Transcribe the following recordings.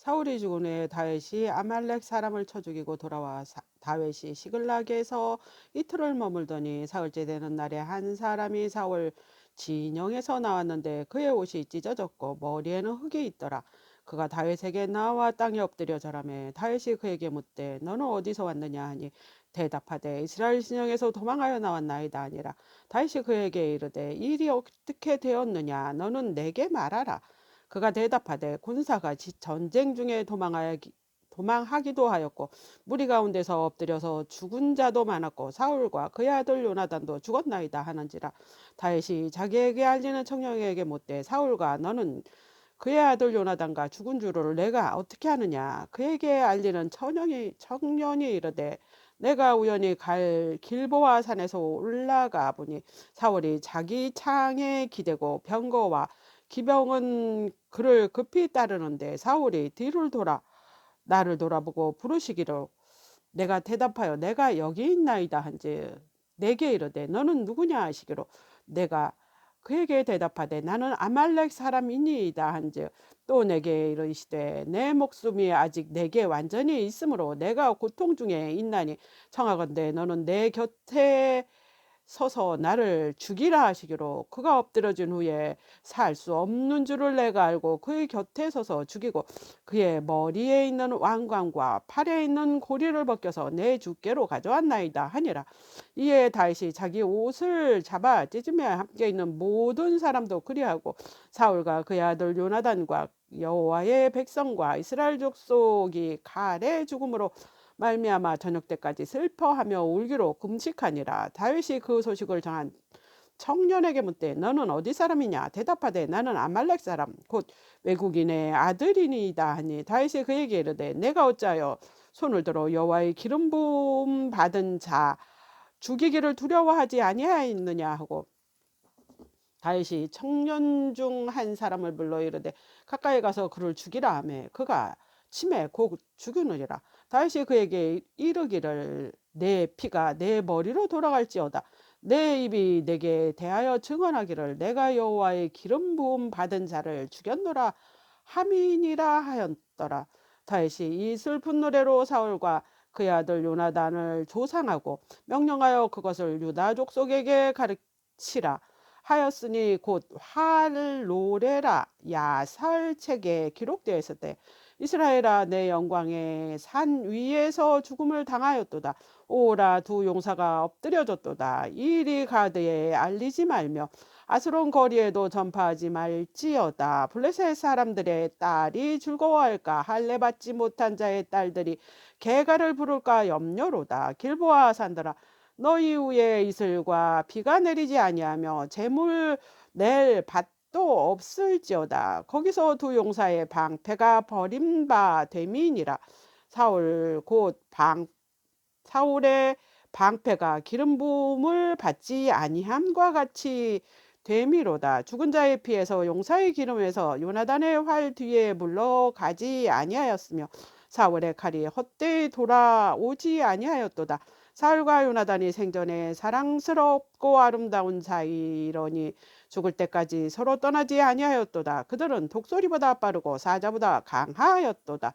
사울이 죽은 후에 다윗이 아말렉 사람을 쳐 죽이고 돌아와 다윗이 시글락에서 이틀을 머물더니 사흘째 되는 날에 한 사람이 사울 진영에서 나왔는데 그의 옷이 찢어졌고 머리에는 흙이 있더라. 그가 다윗에게 나와 땅에 엎드려 절하매 다윗이 그에게 묻되 너는 어디서 왔느냐 하니 대답하되 이스라엘 진영에서 도망하여 나왔나이다 아니라. 다윗이 그에게 이르되 이 일이 어떻게 되었느냐 너는 내게 말하라. 그가 대답하되 군사가 전쟁 중에 도망하기도 하였고 무리 가운데서 엎드려서 죽은 자도 많았고 사울과 그의 아들 요나단도 죽었나이다 하는지라. 다윗이 자기에게 알리는 청년에게 묻되 사울과 너는 그의 아들 요나단과 죽은 줄을 내가 어떻게 하느냐. 그에게 알리는 청년이 이르되 내가 우연히 갈 길보아 산에서 올라가 보니 사울이 자기 창에 기대고 병거와 기병은 그를 급히 따르는데 사울이 뒤를 돌아 나를 돌아보고 부르시기를 내가 대답하여 내가 여기 있나이다 한즉 내게 이르되 너는 누구냐 하시기로 내가 그에게 대답하되 나는 아말렉 사람이니이다 한즉 또 내게 이르시되 내 목숨이 아직 내게 완전히 있으므로 내가 고통 중에 있나니 청하건대 너는 내 곁에 서서 나를 죽이라 하시기로 그가 엎드려진 후에 살 수 없는 줄을 내가 알고 그의 곁에 서서 죽이고 그의 머리에 있는 왕관과 팔에 있는 고리를 벗겨서 내 주께로 가져왔나이다 하니라. 이에 다윗이 자기 옷을 잡아 찢으며 함께 있는 모든 사람도 그리하고 사울과 그의 아들 요나단과 여호와의 백성과 이스라엘 족속이 칼의 죽음으로 말미암아 저녁 때까지 슬퍼하며 울기로 금식하니라. 다윗이 그 소식을 전한 청년에게 묻되 너는 어디 사람이냐 대답하되 나는 아말렉 사람 곧 외국인의 아들이니이다 하니 다윗이 그에게 이르되 내가 어찌하여 손을 들어 여호와의 기름 부음 받은 자 죽이기를 두려워하지 아니하였느냐 하고 다윗이 청년 중 한 사람을 불러 이르되 가까이 가서 그를 죽이라 하매 그가 치매 곧 죽으느니라. 다윗이 그에게 이르기를 내 피가 내 머리로 돌아갈지어다. 내 입이 내게 대하여 증언하기를 내가 여호와의 기름 부음 받은 자를 죽였노라 함이니라 하였더라. 다윗이 이 슬픈 노래로 사울과 그의 아들 요나단을 조상하고 명령하여 그것을 유다 족속에게 가르치라 하였으니 곧 활노래라 야설책에 기록되어 있었대. 이스라엘아 내 영광의 산 위에서 죽음을 당하였도다. 오라 두 용사가 엎드려졌도다. 이 일이 가드에 알리지 말며 아스론 거리에도 전파하지 말지어다. 블레셋 사람들의 딸이 즐거워할까 할례 받지 못한 자의 딸들이 개가를 부를까 염려로다. 길보아 산들아 너희 위에 이슬과 비가 내리지 아니하며 재물 낼 밭도 없을지어다. 거기서 두 용사의 방패가 버림바 됨이니라. 사울 곧 사울의 방패가 기름 부음을 받지 아니함과 같이 됨이로다. 죽은 자의 피에서 용사의 기름에서 요나단의 활 뒤에 물러가지 아니하였으며 사울의 칼이 헛되이 돌아오지 아니하였도다. 사울과 요나단이 생전에 사랑스럽고 아름다운 사이러니 죽을 때까지 서로 떠나지 아니하였도다. 그들은 독소리보다 빠르고 사자보다 강하였도다.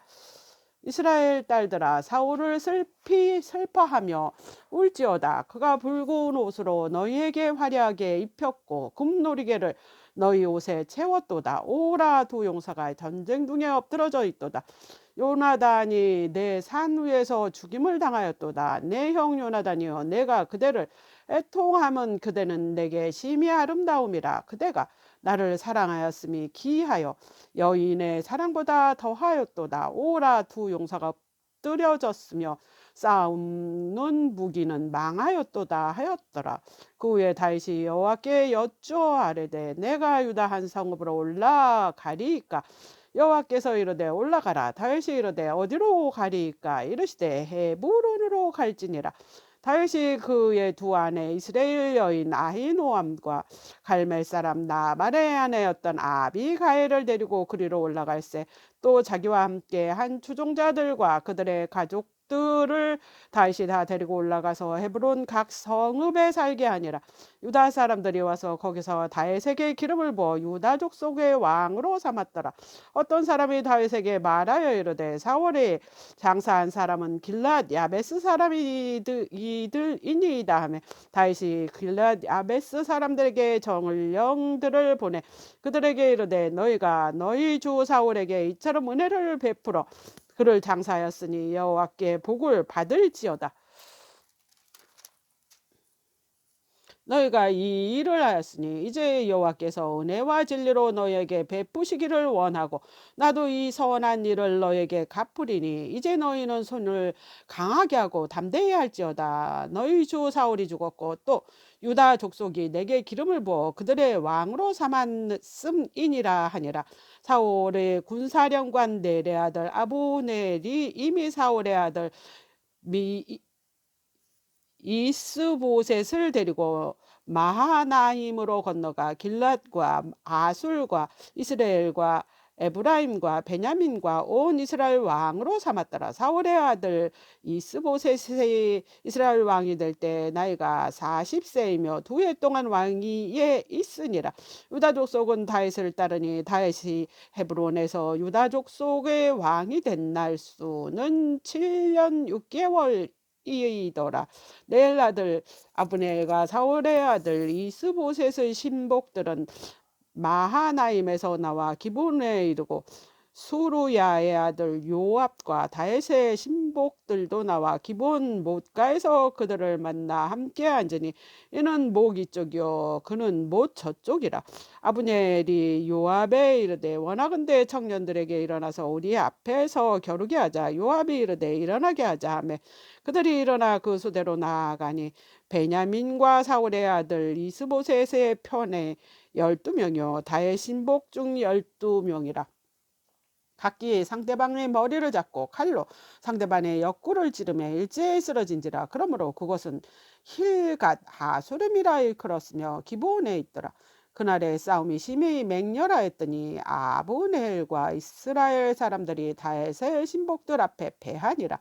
이스라엘 딸들아 사울을 슬퍼하며 울지어다. 그가 붉은 옷으로 너희에게 화려하게 입혔고 금놀이개를 너희 옷에 채웠도다. 오라 두 용사가 전쟁 중에 엎드러져 있도다. 요나단이 내 산 위에서 죽임을 당하였도다. 내 형 요나단이여 내가 그대를 애통함은 그대는 내게 심히 아름다움이라. 그대가 나를 사랑하였음이 기하여 여인의 사랑보다 더하였도다. 오라 두 용사가 엎드려졌으며 싸움는 무기는 망하였도다 하였더라. 그 후에 다윗이 여호와께 여쭈어아뢰되 내가 유다 한 성읍으로 올라가리이까. 여호와께서 이르되 올라가라. 다윗이 이르되 어디로 가리이까. 이르시되 헤브론으로 갈지니라. 다윗이 그의 두 아내 이스라엘 여인 아히노암과 갈멜 사람 나발의 아내였던 아비가일을 데리고 그리로 올라갈새 또 자기와 함께 한 추종자들과 그들의 가족 신복들을 다윗이 다 데리고 올라가서 헤브론 각 성읍에 살게 하니라. 유다 사람들이 와서 거기서 다윗에게 기름을 부어 유다 족속의 왕으로 삼았더라. 어떤 사람이 다윗에게 말하여 이르되 사울이 장사한 사람은 길랏 야베스 사람이니이다 하며 다윗이 길랏 야베스 사람들에게 정령들을 보내 그들에게 이르되 너희가 너희 주 사울에게 이처럼 은혜를 베풀어 그를 장사하였으니 여호와께 복을 받을지어다. 너희가 이 일을 하였으니 이제 여호와께서 은혜와 진리로 너희에게 베푸시기를 원하고 나도 이 선한 일을 너희에게 갚으리니 이제 너희는 손을 강하게 하고 담대히 할지어다. 너희 주 사울이 죽었고 또 유다 족속이 내게 기름을 부어 그들의 왕으로 삼았음이니라 하니라. 사울의 군사령관 넬의 아들 아브넬이 이미 사울의 아들 이스보셋을 데리고 마하나임으로 건너가 길랏과 아술과 이스라엘과 에브라임과 베냐민과 온 이스라엘 왕으로 삼았더라. 사울의 아들 이스보셋이 이스라엘 왕이 될 때 나이가 40세이며 2해 동안 왕위에 있으니라. 유다 족속은 다윗을 따르니 다윗이 헤브론에서 유다 족속의 왕이 된 날 수는 7년 6개월 이더라. 넬 아들 아브넬과 사울의 아들 이스보셋의 신복들은 마하나임에서 나와 기브온에 이르고 수루야의 아들 요압과 다윗의 신복들도 나와 기브온 못가에서 그들을 만나 함께 앉으니 이는 목 이쪽이요 그는 못 저쪽이라. 아브넬이 요압에 이르되 원하건대 청년들에게 일어나서 우리 앞에서 겨루게 하자. 요압이 이르되 일어나게 하자 하며 그들이 일어나 그 수대로 나아가니 베냐민과 사울의 아들 이스보셋의 편에 12명이요 다윗 신복 중 12명이라. 각기 상대방의 머리를 잡고 칼로 상대방의 옆구를 찌르며 일제히 쓰러진지라. 그러므로 그것은 힐갓 하수름이라 일컬었으며 기브온에 있더라. 그날의 싸움이 심히 맹렬하였더니 아브넬과 이스라엘 사람들이 다윗의 신복들 앞에 패하니라.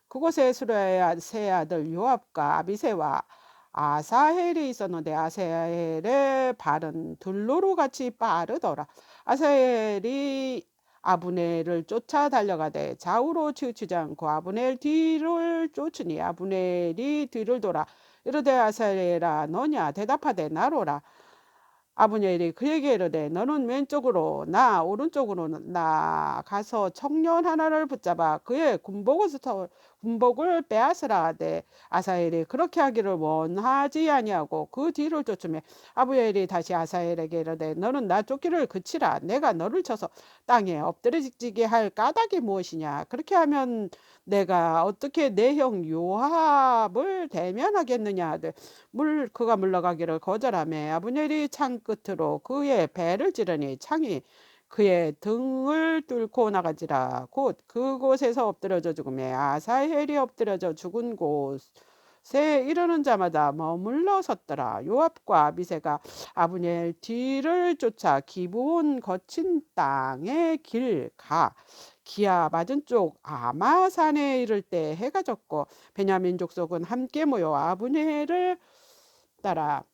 그곳에 수레의 세 아들 요압과 아비새와 아사헬이 있었는데 아사헬의 발은 들로로 같이 빠르더라. 아사헬이 아브넬을 쫓아 달려가되 좌우로 치우치지 않고 아브넬 뒤를 쫓으니 아브넬이 뒤를 돌아 이르되 아사헬아 너냐 대답하되 나로라. 아브넬이 그에게 이르되 너는 왼쪽으로 나 오른쪽으로 나 가서 청년 하나를 붙잡아 그의 군복을 빼앗으라 하되 아사헬이 그렇게 하기를 원하지 아니하고 그 뒤를 쫓으며 아브넬이 다시 아사헬에게 이르되 너는 나 쫓기를 그치라. 내가 너를 쳐서 땅에 엎드러지게 할 까닭이 무엇이냐. 그렇게 하면 내가 어떻게 내 형 요압을 대면하겠느냐 하되 그가 물러가기를 거절하며 아브넬이 창 끝으로 그의 배를 찌르니 창이 그의 등을 뚫고 나가지라. 곧 그곳에서 엎드려져 죽으며 아사헬이 엎드려져 죽은 곳에 이르는 자마다 머물러 섰더라. 요압과 아비새가 아브넬 뒤를 쫓아 기브온 거친 땅의 길 가 기아 맞은 쪽 아마산에 이를 때 해가 졌고 베냐민 족속은 함께 모여 아브넬을 따라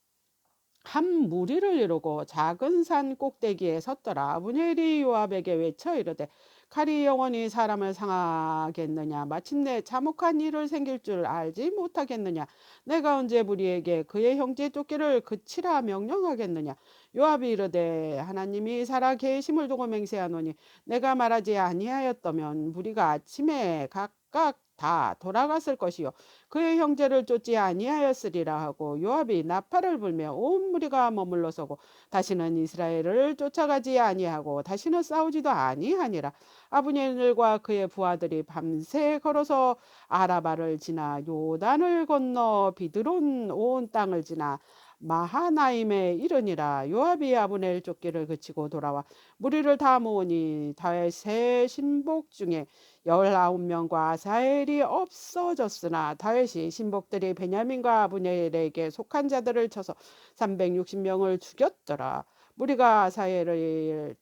한 무리를 이루고 작은 산 꼭대기에 섰더라. 아브넬이 요압에게 외쳐 이르되 칼이 영원히 사람을 상하겠느냐. 마침내 참혹한 일을 생길 줄 알지 못하겠느냐. 내가 언제 무리에게 그의 형제 쫓기를 그치라 명령하겠느냐. 요압이 이르되 하나님이 살아 계심을 두고 맹세하노니 내가 말하지 아니하였다면 무리가 아침에 각각 다 돌아갔을 것이요 그의 형제를 쫓지 아니하였으리라 하고 요압이 나팔을 불며 온 무리가 머물러 서고 다시는 이스라엘을 쫓아가지 아니하고 다시는 싸우지도 아니하니라. 아브넬과 그의 부하들이 밤새 걸어서 아라바를 지나 요단을 건너 비드론 온 땅을 지나 마하나임에 이르니라. 요압이 아브넬 쫓기를 그치고 돌아와 무리를 다 모으니 다윗의 신복 중에 19명과 아사헬이 없어졌으나 다윗이 신복들이 베냐민과 아브넬에게 속한 자들을 쳐서 360명을 죽였더라. 무리가 아사엘을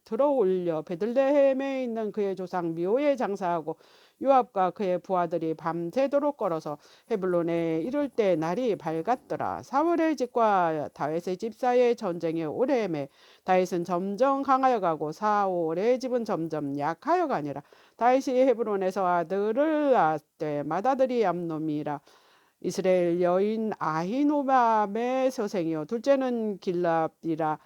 들어올려 베들레헴에 있는 그의 조상 미호에 장사하고 요압과 그의 부하들이 밤새도록 걸어서 헤블론에 이를 때 날이 밝았더라. 사울의 집과 다윗의 집 사이의 전쟁이 오래매 다윗은 점점 강하여 가고 사울의 집은 점점 약하여 가니라. 다윗이 헤브론에서 아들을 낳되 맏아들이 암놈이라. 이스라엘 여인 아히노밤의 서생이요 둘째는 길랍이라.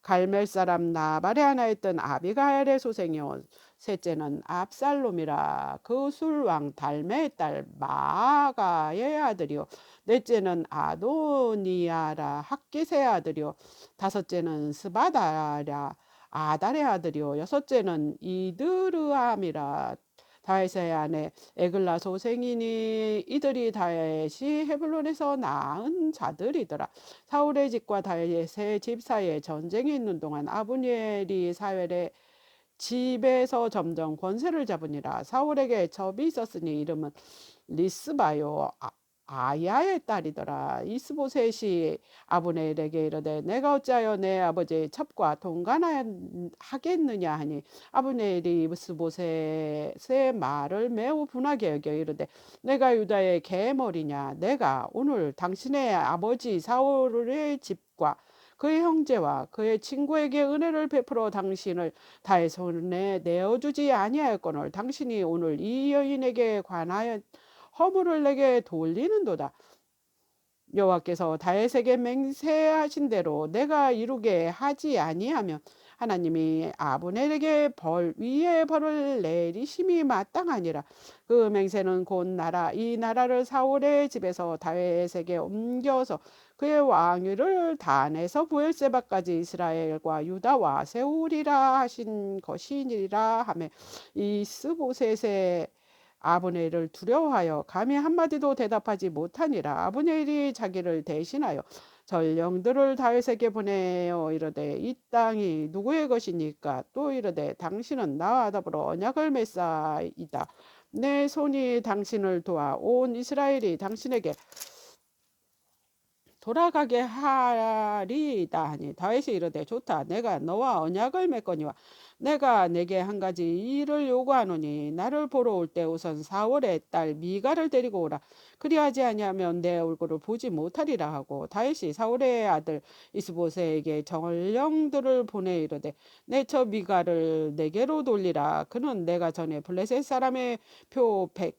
갈멜 사람 나발의 하나였던 아비가엘의 소생이요 셋째는 압살롬이라. 그 술왕 달메의 딸 마아가의 아들이요 넷째는 아도니아라 학깃의 아들이요 다섯째는 스바다라 아달의 아들이요 여섯째는 이드르함이라. 다윗의 아내 에글라 소생이니 이들이 다윗이 헤블론에서 낳은 자들이더라. 사울의 집과 다윗의 집 사이에 전쟁이 있는 동안 아브넬이 사울의 집에서 점점 권세를 잡으니라. 사울에게 첩이 있었으니 이름은 리스바요 아야의 딸이더라. 이스보셋이 아브넬에게 이르되 내가 어찌하여 내 아버지의 첩과 동간하겠느냐 하니 아브넬이 이스보셋의 말을 매우 분하게 여겨 이르되 내가 유다의 계머리냐 내가 오늘 당신의 아버지 사울의 집과 그의 형제와 그의 친구에게 은혜를 베풀어 당신을 다의 손에 내어주지 아니하였거늘 당신이 오늘 이 여인에게 관하여 허물을 내게 돌리는도다. 여호와께서 다윗에게 맹세하신 대로 내가 이루게 하지 아니하면 하나님이 아브넬에게 벌 위에 벌을 내리심이 마땅하니라. 그 맹세는 곧 이 나라를 사울의 집에서 다윗에게 옮겨서 그의 왕위를 단에서 부엘세바까지 이스라엘과 유다와 세우리라 하신 것이니라 하며 이스보셋의 아브넬을 두려워하여 감히 한마디도 대답하지 못하니라. 아브넬이 자기를 대신하여 전령들을 다윗에게 보내어 이르되 이 땅이 누구의 것이니까 또 이르되 당신은 나와 더불어 언약을 맺사이다. 내 손이 당신을 도와 온 이스라엘이 당신에게 돌아가게 하리이다 하니 다윗이 이르되 좋다 내가 너와 언약을 맺거니와 내가 내게 한 가지 일을 요구하노니 나를 보러 올 때 우선 사울의 딸 미가를 데리고 오라. 그리하지 아니하면 내 얼굴을 보지 못하리라 하고 다윗이 사울의 아들 이스보셋에게 전령들을 보내 이르되 내 처 미가를 내게로 돌리라. 그는 내가 전에 블레셋 사람의 표피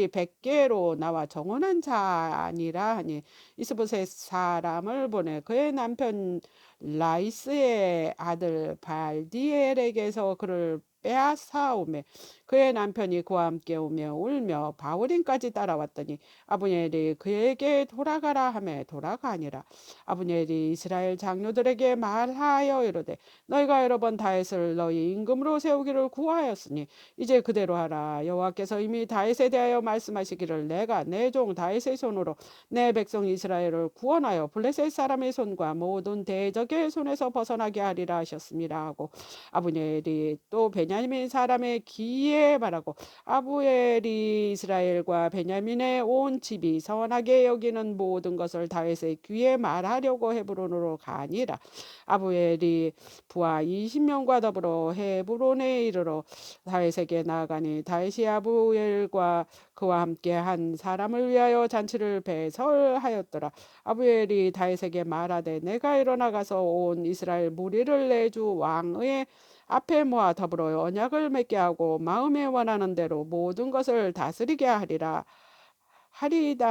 100개로 나와 정언한 자니라 하니 이스보셋 사람을 보내 그의 남편 라이스의 아들 발디엘에게서 그를 빼앗아오매 그의 남편이 그와 함께 오며 울며 바울임까지 따라왔더니 아브넬이 그에게 돌아가라 하매 돌아가니라. 아브넬이 이스라엘 장로들에게 말하여 이르되 너희가 여러 번 다윗을 너희 임금으로 세우기를 구하였으니 이제 그대로 하라. 여호와께서 이미 다윗에 대하여 말씀하시기를 내가 내 종 다윗의 손으로 내 백성 이스라엘을 구원하여 블레셋 사람의 손과 모든 대적의 손에서 벗어나게 하리라 하셨습니다 하고 아브넬이 또 베냐민 사람의 귀에 말하고 아브엘이 이스라엘과 베냐민의 온 집이 선하게 여기는 모든 것을 다윗의 귀에 말하려고 헤브론으로 가니라. 아브엘이 부하 20명과 더불어 헤브론에 이르러 다윗에게 나아가니 다윗이 아브엘과 그와 함께 한 사람을 위하여 잔치를 배설하였더라. 아브엘이 다윗에게 말하되 내가 일어나가서 온 이스라엘 무리를 내주 왕의 앞에 모아 더불어 언약을 맺게 하고 마음에 원하는 대로 모든 것을 다스리게 하리이다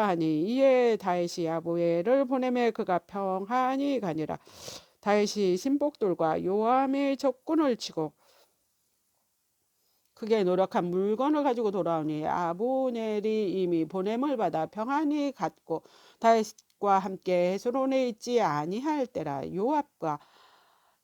하니 이에 다윗이 아브엘을 보내매 그가 평안히 가니라. 다윗이 신복들과 요암의 적군을 치고 크게 노력한 물건을 가지고 돌아오니 아브넬이 이미 보냄을 받아 평안히 갔고 다윗과 함께 헤스론에 있지 아니할 때라.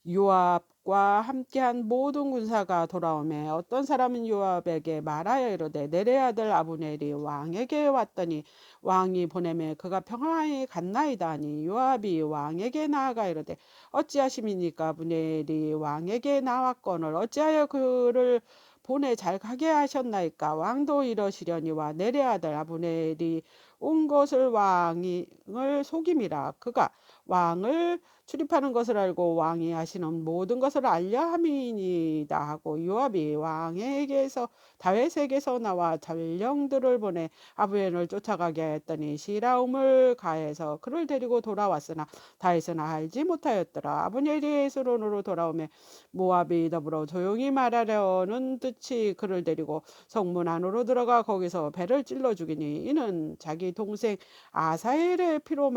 요압과 함께한 모든 군사가 돌아오매 어떤 사람은 요압에게 말하여 이르되 내레 아들 아브넬이 왕에게 왔더니 왕이 보내매 그가 평안히 갔나이다 하니 요압이 왕에게 나아가 이르되 어찌하심이니까 아브넬이 왕에게 나왔거늘 어찌하여 그를 보내 잘 가게 하셨나이까. 왕도 이러시려니와 내레 아들 아브넬이 온 것을 왕을 속임이라. 그가 왕을 출입하는 것을 알고 왕이 하시는 모든 것을 알려 함이니이다 하고 요압이 왕에게서 다윗에게서 나와 전령들을 보내 아브넬을 쫓아가게 했더니 시라움을 가해서 그를 데리고 돌아왔으나 다윗은 알지 못하였더라. 아브넬이 헤스론으로 돌아오매 모압이 더불어 조용히 말하려는 듯이 그를 데리고 성문 안으로 들어가 거기서 배를 찔러 죽이니 이는 자기 동생 아사엘의 피로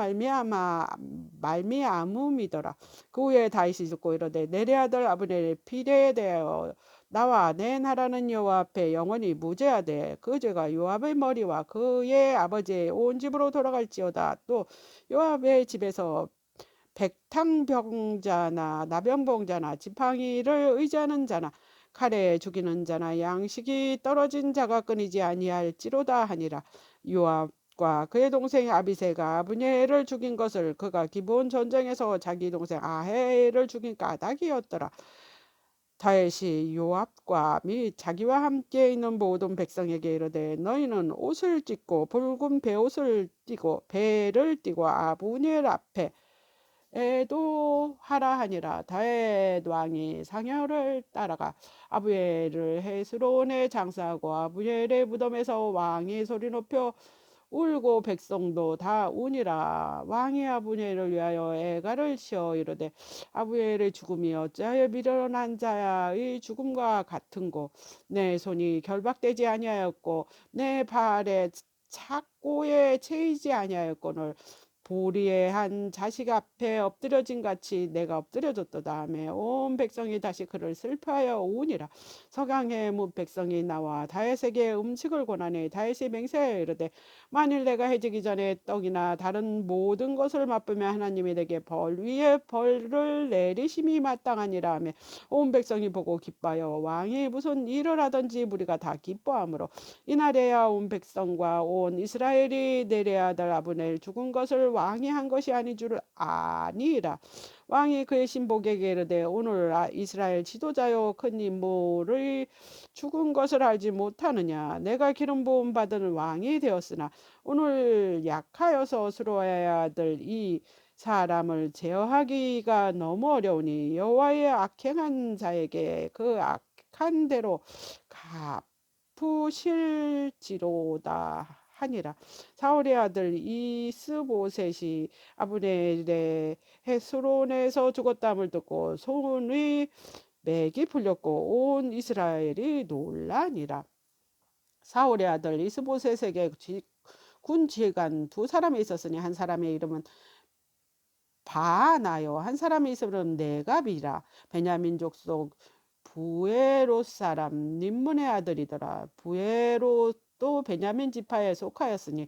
말미암음이더라. 그 후에 다윗이 듣고 이르되 내리 아들 아브넬의 피에 대하여 나와 내 나라는 여호와 앞에 영원히 무죄하되 그 죄가 요압의 머리와 그의 아버지의 온 집으로 돌아갈지어다. 또 요압의 집에서 백탕병자나 나병병자나 지팡이를 의지하는 자나 칼에 죽이는 자나 양식이 떨어진 자가 끊이지 아니할지로다 하니라. 요압과 그의 동생 아비새가 아브넬을 죽인 것을 그가 기브온 전쟁에서 자기 동생 아헬을 죽인 까닭이었더라. 다윗이 요압과 및 자기와 함께 있는 모든 백성에게 이르되 너희는 옷을 찢고 붉은 베옷을 띠고 배를 띠고 아브넬 앞에 애도하라 하니라. 다윗 왕이 상여를 따라가 아브엘을 헤스론에 장사하고 아브엘의 무덤에서 왕이 소리 높여 울고 백성도 다 우니라. 왕이 아브넬을 위하여 애가를 지어 이르되 아브엘의 죽음이 어찌하여 미련한 자의 죽음과 같은고 내 손이 결박되지 아니하였고 내 발에 착고에 채이지 아니하였거늘 보리의 한 자식 앞에 엎드려진 같이 내가 엎드려졌도다 하며 온 백성이 다시 그를 슬퍼하여 우니라. 서강에 백성이 나와 다윗에게 음식을 권하니 다윗이 맹세하여 이르되 만일 내가 해지기 전에 떡이나 다른 모든 것을 맛보면 하나님이 내게 벌 위에 벌을 내리심이 마땅하니라 하며 온 백성이 보고 기뻐하여 왕이 무슨 일을 하든지 무리가 다 기뻐하므로 이날에야 온 백성과 온 이스라엘이 내레 아들 아브넬 죽은 것을 왕이 한 것이 아닌 줄 아니라. 왕이 그의 신복에게 이르되 오늘 이스라엘 지도자요 큰 인물의 죽은 것을 알지 못하느냐. 내가 기름 부음 받은 왕이 되었으나 오늘 약하여서 스로워야 될 이 사람을 제어하기가 너무 어려우니 여호와의 악행한 자에게 그 악한 대로 갚으실지로다 하니라. 사울의 아들 이스보셋이 아브넬의 헤스론에서 죽었다함을 듣고 손의 맥이 풀렸고 온 이스라엘이 놀라니라. 사울의 아들 이스보셋에게 군 지휘관 두 사람이 있었으니 한 사람의 이름은 바나요 한 사람의 이름은 네갑이라. 베냐민 족속 부에롯 사람 님문의 아들이더라. 부에롯도 베냐민 지파에 속하였으니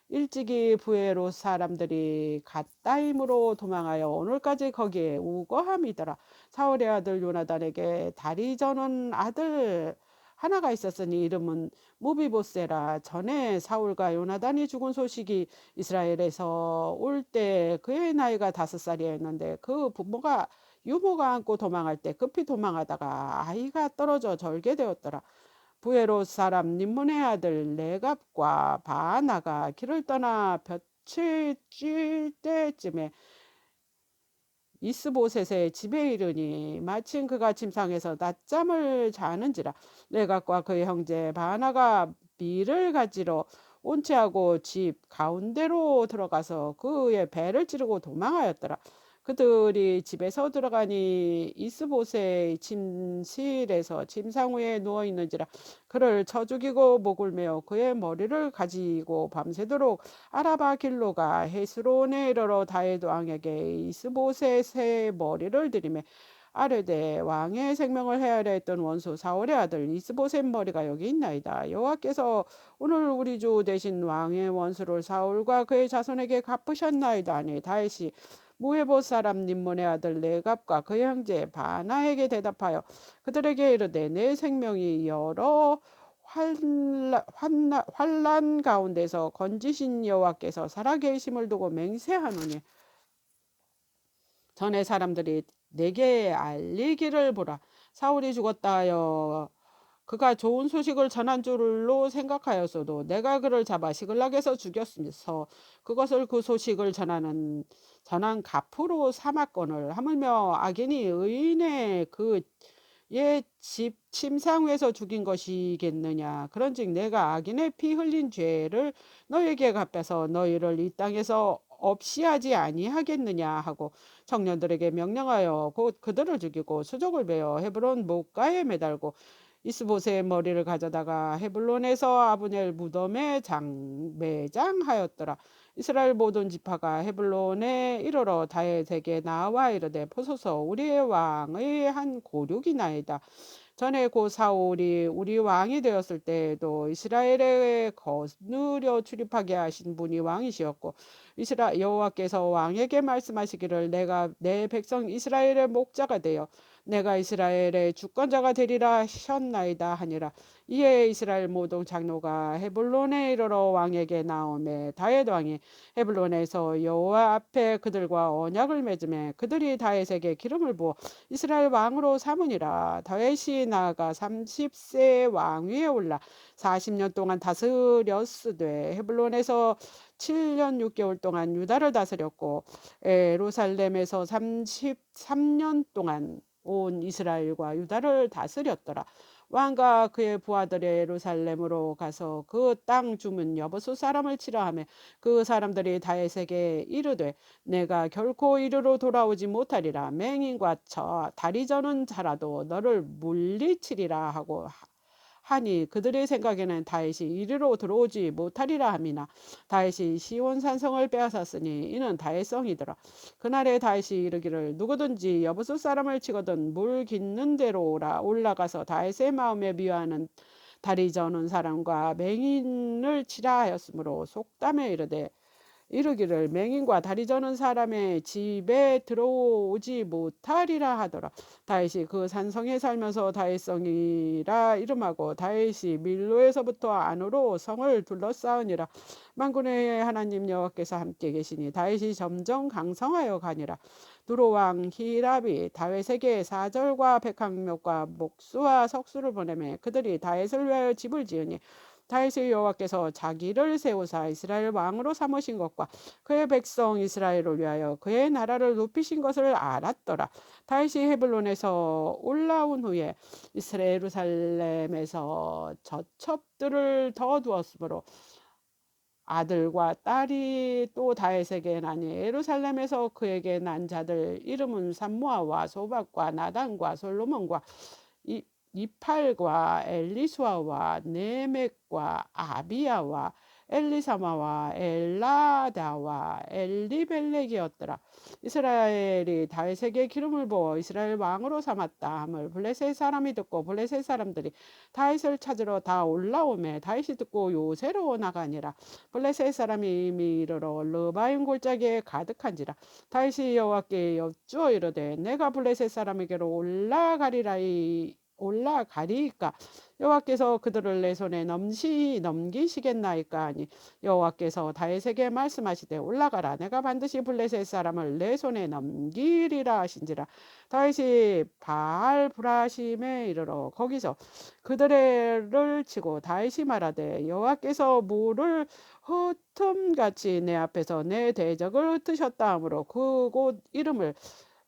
일찍이 부에롯 사람들이 갓다임으로 도망하여 오늘까지 거기에 우거함이더라. 사울의 아들 요나단에게 다리 저는 아들 하나가 있었으니 이름은 무비보세라. 전에 사울과 요나단이 죽은 소식이 이스라엘에서 올 때 그의 나이가 5살이었는데 그 부모가 유모가 안고 도망할 때 급히 도망하다가 아이가 떨어져 절게 되었더라. 부에롯 사람 님문의 아들 레갑과 바나가 길을 떠나 볕을 쬐 때쯤에 이스보셋의 집에 이르니 마침 그가 침상에서 낮잠을 자는지라. 레갑과 그의 형제 바나가 밀을 가지러 온채하고 집 가운데로 들어가서 그의 배를 찌르고 도망하였더라. 그들이 집에서 들어가니 이스보셋의 침실에서 침상 위에 누워 있는지라. 그를 쳐 죽이고 목을 메어 그의 머리를 가지고 밤새도록 아라바 길로가 헤스론에 이르러 다윗 왕에게 이스보셋의 머리를 들이매 아뢰되 왕의 생명을 헤아려 했던 원수 사울의 아들 이스보셋 머리가 여기 있나이다. 여호와께서 오늘 우리 주 대신 왕의 원수를 사울과 그의 자손에게 갚으셨나이다 하니 다윗이 무헤봇 사람 님문의 아들 레갑과 그의 형제 바나에게 대답하여 그들에게 이르되 내 생명이 여러 환난 가운데서 건지신 여호와께서 살아계심을 두고 맹세하노니 전에 사람들이 내게 알리기를 보라. 사울이 죽었다 하여 그가 좋은 소식을 전한 줄로 생각하였어도 내가 그를 잡아 시글락에서 죽였으면서 그것을 그 소식을 전한 갑으로 삼았거늘 하물며 악인이 의인의 그 옛 집 침상에서 죽인 것이겠느냐. 그런즉 내가 악인의 피 흘린 죄를 너에게 갚아서 너희를 이 땅에서 없이 하지 아니하겠느냐 하고 청년들에게 명령하여 곧 그들을 죽이고 수족을 베어 헤브론 목가에 매달고 이스보세의 머리를 가져다가 헤블론에서 아브넬 무덤에 매장하였더라. 이스라엘 모든 지파가 헤블론에 이르러 다윗에게 나와 이르되 보소서 우리의 왕의 한 고륙이 나이다. 전에 고 사울이 우리 왕이 되었을 때에도 이스라엘에 거느려 출입하게 하신 분이 왕이시었고 이스라 여호와께서 왕에게 말씀하시기를 내가 내 백성 이스라엘의 목자가 되어 내가 이스라엘의 주권자가 되리라 하셨나이다 하니라. 이에 이스라엘 모든 장로가 헤블론에 이르러 왕에게 나오매 다윗 왕이 헤블론에서 여호와 앞에 그들과 언약을 맺음에 그들이 다윗에게 기름을 부어 이스라엘 왕으로 삼으니라. 다윗이 나아가 30세 왕위에 올라 40년 동안 다스렸으되 헤블론에서 7년 6개월 동안 유다를 다스렸고 예루살렘에서 33년 동안 온 이스라엘과 유다를 다스렸더라. 왕과 그의 부하들이 예루살렘으로 가서 그 땅 주문 여보수 사람을 치라 하며 그 사람들이 다윗에게 이르되 내가 결코 이르러 돌아오지 못하리라. 맹인과 다리 저는 자라도 너를 물리치리라 하고 하니 그들의 생각에는 다윗이 이리로 들어오지 못하리라 함이나 다윗이 시온 산성을 빼앗았으니 이는 다윗성이더라. 그날에 다윗이 이르기를 누구든지 여부수 사람을 치거든 물 깃는 대로 올라가서 다윗의 마음에 미워하는 다리 저는 사람과 맹인을 치라 하였으므로 속담에 이르기를 맹인과 다리 저는 사람의 집에 들어오지 못하리라 하더라. 다윗이 그 산성에 살면서 다윗성이라 이름하고 다윗이 밀로에서부터 안으로 성을 둘러싸으니라. 만군의 하나님 여호와께서 함께 계시니 다윗이 점점 강성하여 가니라. 두로왕 히랍이 다윗에게 사절과 백항목과 목수와 석수를 보내매 그들이 다윗을 위하여 집을 지으니 다윗의 여호와께서 자기를 세우사 이스라엘 왕으로 삼으신 것과 그의 백성 이스라엘을 위하여 그의 나라를 높이신 것을 알았더라. 다윗이 헤블론에서 올라온 후에 이스라엘 예루살렘에서 저첩들을 더 두었으므로 아들과 딸이 또 다윗에게 나니 예루살렘에서 그에게 난 자들 이름은 삼무아와 소박과 나단과 솔로몬과 이팔과 엘리수아와 네멕과 아비야와 엘리사마와 엘라다와 엘리벨렉이었더라. 이스라엘이 다윗에게 기름을 부어 이스라엘 왕으로 삼았다 함을 블레셋 사람이 듣고 블레셋 사람들이 다윗을 찾으러 다 올라오매 다윗이 듣고 요새로 나가니라. 블레셋 사람이 이미 이르러 르바임 골짜기에 가득한지라. 다윗이 여호와께 여쭈어 이르되 내가 블레셋 사람에게로 올라가리이까 여호와께서 그들을 내 손에 넘기시겠나이까 하니 여호와께서 다윗에게 말씀하시되 올라가라 내가 반드시 블레셋 사람을 내 손에 넘기리라 하신지라. 다윗이 바알 브라심에 이르러 거기서 그들을 치고 다윗이 말하되 여호와께서 물을 흩음같이 내 앞에서 내 대적을 흩으셨다 하므로 그곳 이름을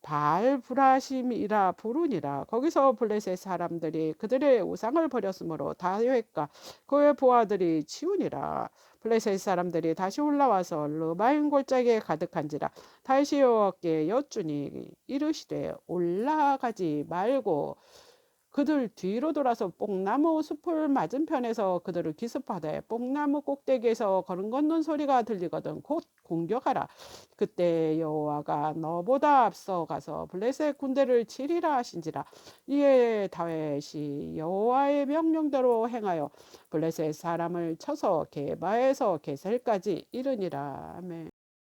바알브라심이라 부르니라. 거기서 블레셋 사람들이 그들의 우상을 버렸으므로 다윗과 그의 부하들이 치우니라. 블레셋 사람들이 다시 올라와서 르바임 골짜기에 가득한지라. 다윗이 여호와께 여쭈니 이르시되 올라가지 말고 그들 뒤로 돌아서 뽕나무 숲을 맞은편에서 그들을 기습하되 뽕나무 꼭대기에서 걸음 걷는 소리가 들리거든 곧 공격하라. 그때 여호와가 너보다 앞서 가서 블레셋 군대를 치리라 하신지라. 이에 다윗이 여호와의 명령대로 행하여 블레셋 사람을 쳐서 게바에서 게셀까지 이르니라. 아멘.